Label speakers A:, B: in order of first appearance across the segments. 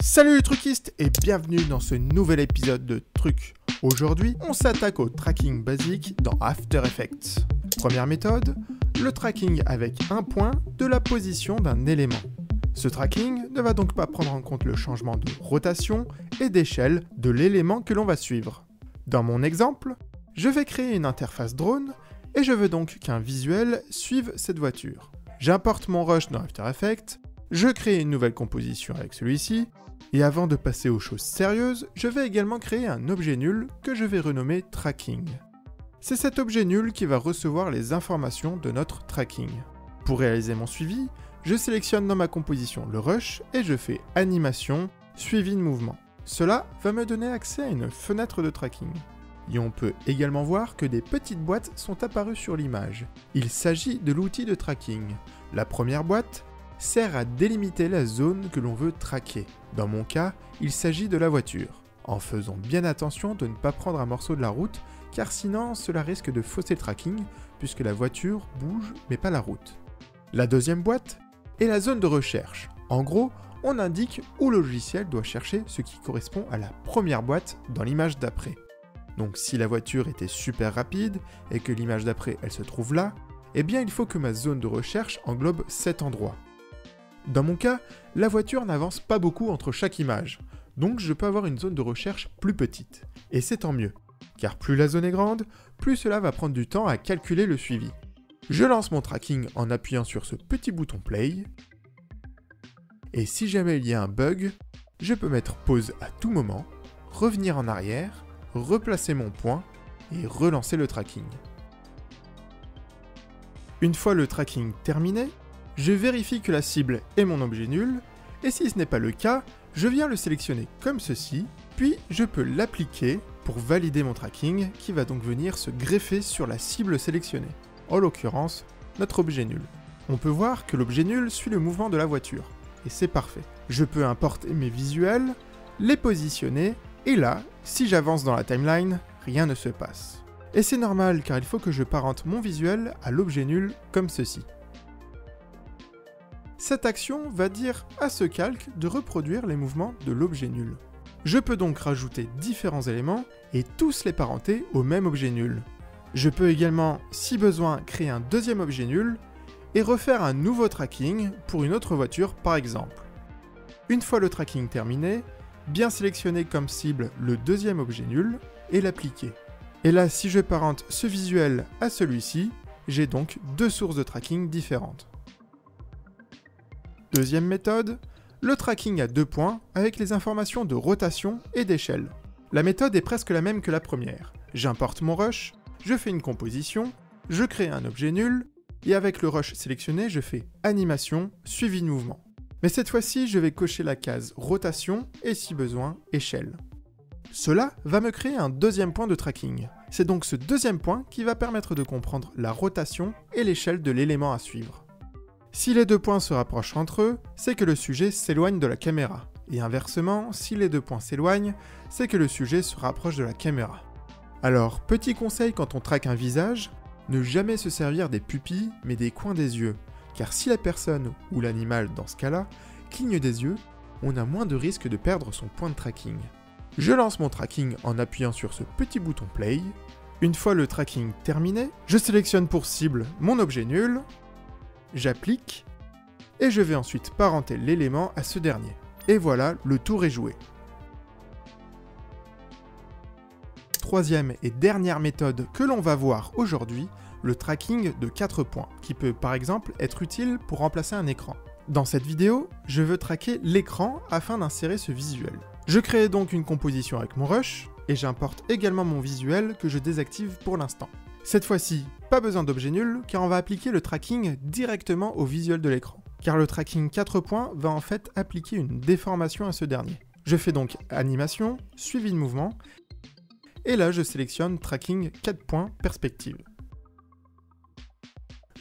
A: Salut les truquistes et bienvenue dans ce nouvel épisode de Truc. Aujourd'hui, on s'attaque au tracking basique dans After Effects. Première méthode, le tracking avec un point de la position d'un élément. Ce tracking ne va donc pas prendre en compte le changement de rotation et d'échelle de l'élément que l'on va suivre. Dans mon exemple, je vais créer une interface drone et je veux donc qu'un visuel suive cette voiture. J'importe mon rush dans After Effects, je crée une nouvelle composition avec celui-ci, et avant de passer aux choses sérieuses, je vais également créer un objet nul que je vais renommer Tracking. C'est cet objet nul qui va recevoir les informations de notre tracking. Pour réaliser mon suivi, je sélectionne dans ma composition le rush et je fais animation, suivi de mouvement. Cela va me donner accès à une fenêtre de tracking. Et on peut également voir que des petites boîtes sont apparues sur l'image. Il s'agit de l'outil de tracking. La première boîte sert à délimiter la zone que l'on veut traquer. Dans mon cas, il s'agit de la voiture, en faisant bien attention de ne pas prendre un morceau de la route, car sinon cela risque de fausser le tracking, puisque la voiture bouge mais pas la route. La deuxième boîte est la zone de recherche. En gros, on indique où le logiciel doit chercher ce qui correspond à la première boîte dans l'image d'après. Donc si la voiture était super rapide et que l'image d'après elle se trouve là, eh bien il faut que ma zone de recherche englobe cet endroit. Dans mon cas, la voiture n'avance pas beaucoup entre chaque image, donc je peux avoir une zone de recherche plus petite. Et c'est tant mieux, car plus la zone est grande, plus cela va prendre du temps à calculer le suivi. Je lance mon tracking en appuyant sur ce petit bouton play, et si jamais il y a un bug, je peux mettre pause à tout moment, revenir en arrière, replacer mon point, et relancer le tracking. Une fois le tracking terminé, je vérifie que la cible est mon objet nul, et si ce n'est pas le cas, je viens le sélectionner comme ceci, puis je peux l'appliquer pour valider mon tracking qui va donc venir se greffer sur la cible sélectionnée, en l'occurrence notre objet nul. On peut voir que l'objet nul suit le mouvement de la voiture, et c'est parfait. Je peux importer mes visuels, les positionner, et là, si j'avance dans la timeline, rien ne se passe. Et c'est normal car il faut que je parente mon visuel à l'objet nul comme ceci. Cette action va dire à ce calque de reproduire les mouvements de l'objet nul. Je peux donc rajouter différents éléments et tous les parenter au même objet nul. Je peux également, si besoin, créer un deuxième objet nul et refaire un nouveau tracking pour une autre voiture par exemple. Une fois le tracking terminé, bien sélectionner comme cible le deuxième objet nul et l'appliquer. Et là, si je parente ce visuel à celui-ci, j'ai donc deux sources de tracking différentes. Deuxième méthode, le tracking à 2 points avec les informations de rotation et d'échelle. La méthode est presque la même que la première. J'importe mon rush, je fais une composition, je crée un objet nul, et avec le rush sélectionné, je fais animation, suivi de mouvement. Mais cette fois-ci, je vais cocher la case rotation et si besoin, échelle. Cela va me créer un deuxième point de tracking. C'est donc ce deuxième point qui va permettre de comprendre la rotation et l'échelle de l'élément à suivre. Si les deux points se rapprochent entre eux, c'est que le sujet s'éloigne de la caméra. Et inversement, si les deux points s'éloignent, c'est que le sujet se rapproche de la caméra. Alors, petit conseil quand on traque un visage, ne jamais se servir des pupilles, mais des coins des yeux. Car si la personne, ou l'animal dans ce cas-là, cligne des yeux, on a moins de risque de perdre son point de tracking. Je lance mon tracking en appuyant sur ce petit bouton play. Une fois le tracking terminé, je sélectionne pour cible mon objet nul, j'applique, et je vais ensuite parenter l'élément à ce dernier. Et voilà, le tour est joué. Troisième et dernière méthode que l'on va voir aujourd'hui, le tracking de 4 points, qui peut par exemple être utile pour remplacer un écran. Dans cette vidéo, je veux traquer l'écran afin d'insérer ce visuel. Je crée donc une composition avec mon rush, et j'importe également mon visuel que je désactive pour l'instant. Cette fois-ci, pas besoin d'objet nul, car on va appliquer le tracking directement au visuel de l'écran. Car le tracking 4 points va en fait appliquer une déformation à ce dernier. Je fais donc animation, suivi de mouvement, et là je sélectionne tracking 4 points perspective.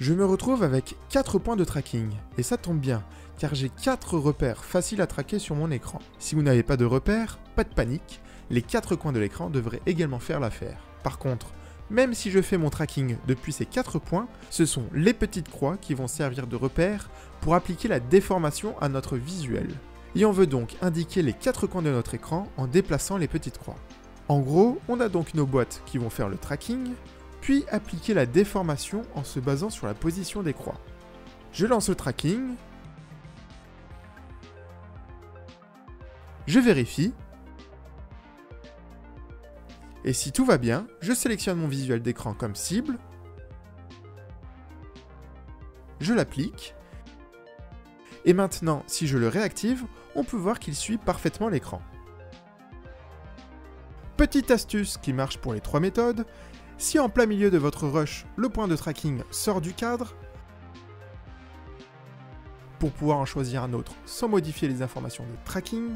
A: Je me retrouve avec 4 points de tracking, et ça tombe bien, car j'ai 4 repères faciles à traquer sur mon écran. Si vous n'avez pas de repères, pas de panique, les 4 coins de l'écran devraient également faire l'affaire. Par contre, même si je fais mon tracking depuis ces 4 points, ce sont les petites croix qui vont servir de repères pour appliquer la déformation à notre visuel. Et on veut donc indiquer les 4 coins de notre écran en déplaçant les petites croix. En gros, on a donc nos boîtes qui vont faire le tracking, puis appliquer la déformation en se basant sur la position des croix. Je lance le tracking, je vérifie, et si tout va bien, je sélectionne mon visuel d'écran comme cible, je l'applique, et maintenant, si je le réactive, on peut voir qu'il suit parfaitement l'écran. Petite astuce qui marche pour les 3 méthodes, si en plein milieu de votre rush, le point de tracking sort du cadre, pour pouvoir en choisir un autre sans modifier les informations de tracking,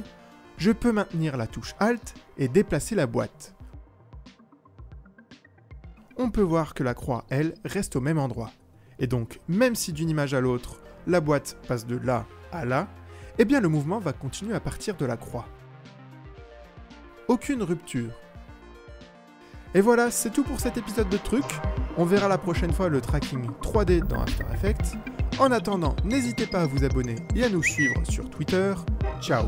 A: je peux maintenir la touche Alt et déplacer la boîte. On peut voir que la croix, elle, reste au même endroit. Et donc, même si d'une image à l'autre, la boîte passe de là à là, eh bien le mouvement va continuer à partir de la croix. Aucune rupture. Et voilà, c'est tout pour cet épisode de Truc. On verra la prochaine fois le tracking 3D dans After Effects. En attendant, n'hésitez pas à vous abonner et à nous suivre sur Twitter. Ciao!